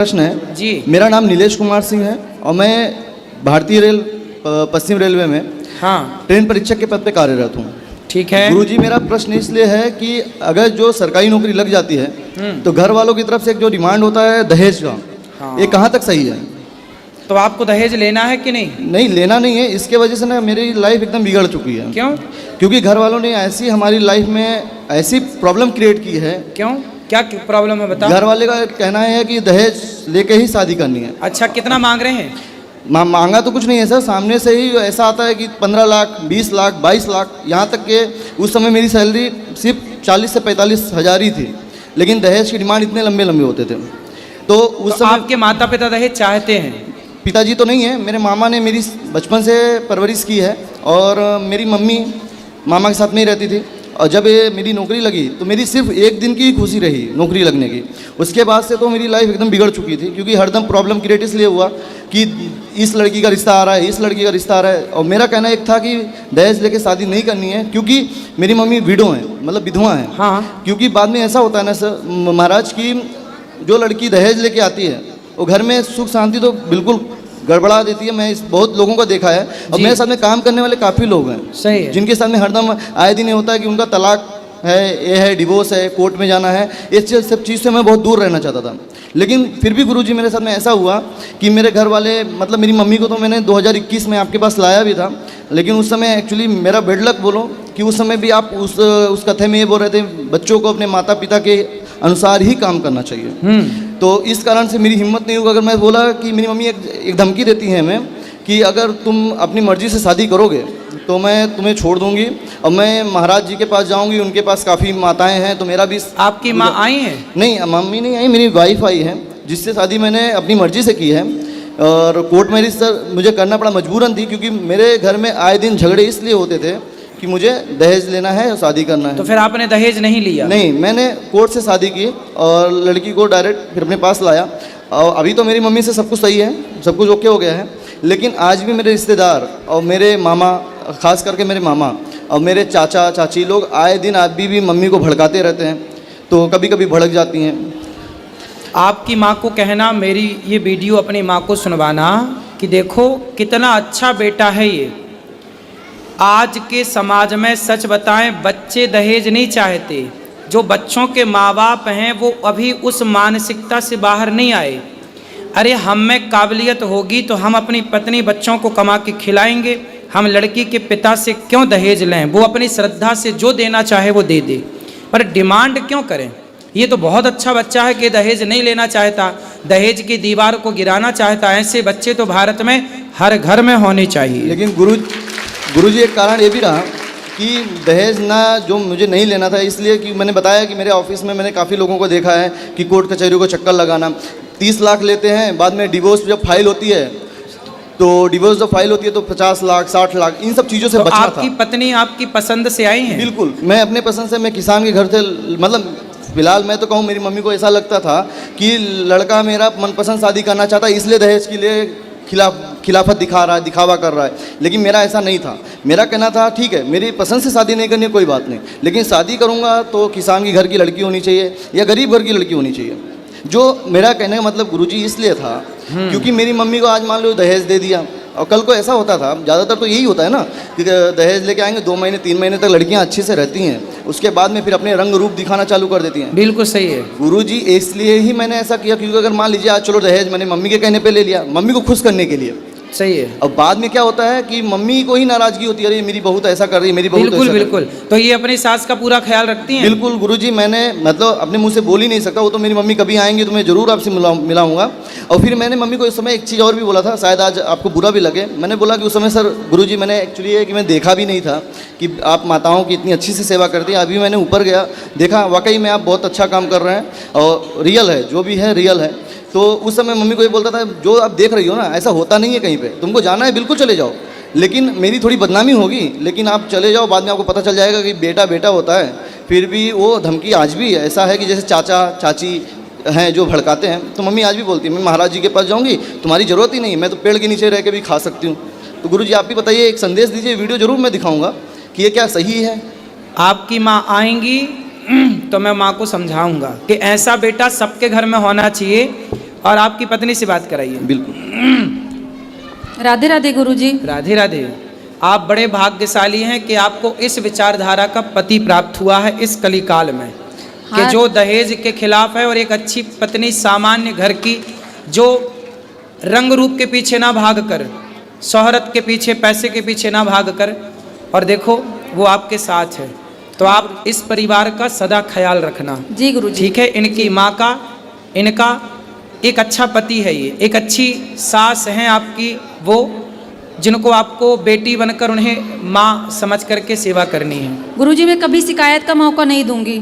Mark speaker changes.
Speaker 1: प्रश्न है
Speaker 2: जी।
Speaker 1: मेरा नाम नीलेश कुमार सिंह है और मैं भारतीय रेल पश्चिम रेलवे में
Speaker 2: हाँ
Speaker 1: ट्रेन परीक्षक के पद पे कार्यरत हूँ।
Speaker 2: ठीक है।
Speaker 1: गुरुजी मेरा प्रश्न इसलिए है कि अगर जो सरकारी नौकरी लग जाती है तो घर वालों की तरफ से एक जो डिमांड होता है दहेज का,
Speaker 2: हाँ।
Speaker 1: ये कहाँ तक सही है?
Speaker 2: तो आपको दहेज लेना है कि नहीं?
Speaker 1: नहीं, लेना नहीं है। इसके वजह से ना मेरी लाइफ एकदम बिगड़ चुकी है।
Speaker 2: क्यों?
Speaker 1: क्योंकि घर वालों ने ऐसी हमारी लाइफ में ऐसी प्रॉब्लम क्रिएट की है।
Speaker 2: क्यों, क्या प्रॉब्लम है बता।
Speaker 1: घर वाले का कहना है कि दहेज लेके ही शादी करनी है।
Speaker 2: अच्छा, कितना मांग रहे हैं?
Speaker 1: मांगा तो कुछ नहीं है सर, सामने से ही ऐसा आता है कि 15 लाख, 20 लाख, 22 लाख, यहाँ तक के उस समय मेरी सैलरी सिर्फ 40 से 45 हज़ार ही थी, लेकिन दहेज की डिमांड इतने लंबे लंबे होते थे। तो उस समय
Speaker 2: आपके माता पिता दहेज चाहते हैं?
Speaker 1: पिताजी तो नहीं है, मेरे मामा ने मेरी बचपन से परवरिश की है और मेरी मम्मी मामा के साथ में ही रहती थी। और जब ये मेरी नौकरी लगी तो मेरी सिर्फ एक दिन की ही खुशी रही नौकरी लगने की। उसके बाद से तो मेरी लाइफ एकदम बिगड़ चुकी थी, क्योंकि हरदम प्रॉब्लम क्रिएट इसलिए हुआ कि इस लड़की का रिश्ता आ रहा है, इस लड़की का रिश्ता आ रहा है। और मेरा कहना एक था कि दहेज लेके शादी नहीं करनी है, क्योंकि मेरी मम्मी विडो हैं, मतलब विधवा हैं।
Speaker 2: हाँ।
Speaker 1: क्योंकि बाद में ऐसा होता है ना सर महाराज की जो लड़की दहेज लेके आती है वो घर में सुख शांति तो बिल्कुल गड़बड़ा देती है। मैं बहुत लोगों को देखा है और मेरे साथ में काम करने वाले काफ़ी लोग हैं,
Speaker 2: सही है,
Speaker 1: जिनके साथ में हरदम आए दिन ये होता है कि उनका तलाक है, ये है, डिवोर्स है, कोर्ट में जाना है। इस सब चीज़ से मैं बहुत दूर रहना चाहता था। लेकिन फिर भी गुरुजी मेरे साथ में ऐसा हुआ कि मेरे घर वाले, मतलब मेरी मम्मी को तो मैंने 2021 में आपके पास लाया भी था, लेकिन उस समय एक्चुअली मेरा बेड लक बोलो कि उस समय भी आप उस कथे में ये बोल रहे थे बच्चों को अपने माता पिता के अनुसार ही काम करना चाहिए। तो इस कारण से मेरी हिम्मत नहीं होगी। अगर मैं बोला कि मेरी मम्मी एक धमकी देती है हमें कि अगर तुम अपनी मर्ज़ी से शादी करोगे तो मैं तुम्हें छोड़ दूंगी और मैं महाराज जी के पास जाऊंगी, उनके पास काफ़ी माताएं हैं, तो मेरा भी।
Speaker 2: आपकी माँ आई हैं?
Speaker 1: नहीं, मम्मी नहीं आई, मेरी वाइफ आई है, जिससे शादी मैंने अपनी मर्ज़ी से की है। और कोर्ट मैरिज सर मुझे करना पड़ा, मजबूरन थी, क्योंकि मेरे घर में आए दिन झगड़े इसलिए होते थे कि मुझे दहेज लेना है और शादी करना है।
Speaker 2: तो फिर आपने दहेज नहीं लिया?
Speaker 1: नहीं, मैंने कोर्ट से शादी की और लड़की को डायरेक्ट फिर अपने पास लाया। और अभी तो मेरी मम्मी से सब कुछ सही है, सब कुछ ओके हो गया है। लेकिन आज भी मेरे रिश्तेदार और मेरे मामा, खास करके मेरे मामा और मेरे चाचा चाची लोग आए दिन अभी भी मम्मी को भड़काते रहते हैं, तो कभी कभी भड़क जाती हैं।
Speaker 2: आपकी माँ को कहना, मेरी ये वीडियो अपनी माँ को सुनवाना कि देखो कितना अच्छा बेटा है ये। आज के समाज में सच बताएं, बच्चे दहेज नहीं चाहते। जो बच्चों के माँ बाप हैं वो अभी उस मानसिकता से बाहर नहीं आए। अरे हम में काबिलियत होगी तो हम अपनी पत्नी बच्चों को कमा के खिलाएंगे, हम लड़की के पिता से क्यों दहेज लें? वो अपनी श्रद्धा से जो देना चाहे वो दे दे, पर डिमांड क्यों करें? ये तो बहुत अच्छा बच्चा है कि दहेज नहीं लेना चाहता, दहेज की दीवार को गिराना चाहता। ऐसे बच्चे तो भारत में हर घर में होने चाहिए।
Speaker 1: लेकिन गुरुजी एक कारण ये भी रहा कि दहेज ना जो मुझे नहीं लेना था, इसलिए कि मैंने बताया कि मेरे ऑफिस में मैंने काफ़ी लोगों को देखा है कि कोर्ट कचहरियों को चक्कर लगाना, 30 लाख लेते हैं, बाद में डिवोर्स जब फाइल होती है तो डिवोर्स जब फाइल होती है तो 50 लाख 60 लाख इन सब चीज़ों से
Speaker 2: तो
Speaker 1: बचना था।
Speaker 2: आपकी पत्नी आपकी पसंद से आई हैं?
Speaker 1: बिल्कुल, मैं अपने पसंद से, मैं किसान के घर से, मतलब फिलहाल मैं तो कहूँ मेरी मम्मी को ऐसा लगता था कि लड़का मेरा मनपसंद शादी करना चाहता है, इसलिए दहेज के लिए खिलाफत दिखा रहा है, दिखावा कर रहा है। लेकिन मेरा ऐसा नहीं था। मेरा कहना था ठीक है, मेरी पसंद से शादी नहीं करनी है कोई बात नहीं, लेकिन शादी करूँगा तो किसान के घर की लड़की होनी चाहिए या गरीब घर की लड़की होनी चाहिए। जो मेरा कहने का मतलब गुरुजी इसलिए था क्योंकि मेरी मम्मी को आज मान लो दहेज दे दिया, और कल को ऐसा होता था, ज़्यादातर तो यही होता है ना कि दहेज लेके आएंगे, 2 महीने 3 महीने तक लड़कियां अच्छे से रहती हैं, उसके बाद में फिर अपने रंग रूप दिखाना चालू कर देती हैं।
Speaker 2: बिल्कुल सही है
Speaker 1: गुरुजी, इसलिए ही मैंने ऐसा किया, क्योंकि अगर मान लीजिए आज चलो दहेज मैंने मम्मी के कहने पे ले लिया, मम्मी को खुश करने के लिए।
Speaker 2: सही है।
Speaker 1: अब बाद में क्या होता है कि मम्मी को ही नाराजगी होती है, अरे मेरी बहू तो ऐसा कर रही है, मेरी बहू तो ऐसा
Speaker 2: बिल्कुल। तो ये अपनी सास का पूरा ख्याल रखती हैं?
Speaker 1: बिल्कुल गुरुजी, मैंने मतलब अपने मुंह से बोल ही नहीं सकता, वो तो मेरी मम्मी कभी आएंगी तो मैं ज़रूर आपसे मिलाऊंगा। और फिर मैंने मम्मी को इस समय एक चीज़ और भी बोला था, शायद आज आपको बुरा भी लगे। मैंने बोला कि उस समय सर गुरुजी मैंने एक्चुअली ये कि मैं देखा भी नहीं था कि आप माताओं की इतनी अच्छी से सेवा करती हैं। अभी मैंने ऊपर गया, देखा वाकई में आप बहुत अच्छा काम कर रहे हैं और रियल है, जो भी है रियल है। तो उस समय मम्मी को ये बोलता था, जो आप देख रही हो ना ऐसा होता नहीं है कहीं पे, तुमको जाना है बिल्कुल चले जाओ, लेकिन मेरी थोड़ी बदनामी होगी, लेकिन आप चले जाओ, बाद में आपको पता चल जाएगा कि बेटा बेटा होता है। फिर भी वो धमकी आज भी ऐसा है कि जैसे चाचा चाची हैं जो भड़काते हैं, तो मम्मी आज भी बोलती है मैं महाराज जी के पास जाऊँगी, तुम्हारी ज़रूरत ही नहीं, मैं तो पेड़ के नीचे रह के भी खा सकती हूँ। तो गुरुजी आप भी बताइए, एक संदेश दीजिए, वीडियो ज़रूर मैं दिखाऊँगा कि ये क्या सही है।
Speaker 2: आपकी माँ आएंगी तो मैं माँ को समझाऊंगा कि ऐसा बेटा सबके घर में होना चाहिए। और आपकी पत्नी से बात कराइए।
Speaker 1: बिल्कुल।
Speaker 3: राधे राधे गुरुजी।
Speaker 2: राधे राधे। आप बड़े भाग्यशाली हैं कि आपको इस विचारधारा का पति प्राप्त हुआ है इस कलिकाल में, कि
Speaker 3: हाँ।
Speaker 2: जो दहेज के खिलाफ है और एक अच्छी पत्नी, सामान्य घर की, जो रंग रूप के पीछे ना भाग कर, शोहरत के पीछे, पैसे के पीछे ना भाग कर, और देखो वो आपके साथ है। तो आप इस परिवार का सदा ख्याल रखना।
Speaker 3: जी गुरुजी।
Speaker 2: ठीक है। इनकी माँ का, इनका एक अच्छा पति है, ये एक अच्छी सास हैं आपकी, वो जिनको आपको बेटी बनकर उन्हें माँ समझ करके सेवा करनी है।
Speaker 3: गुरुजी मैं कभी शिकायत का मौका नहीं दूंगी।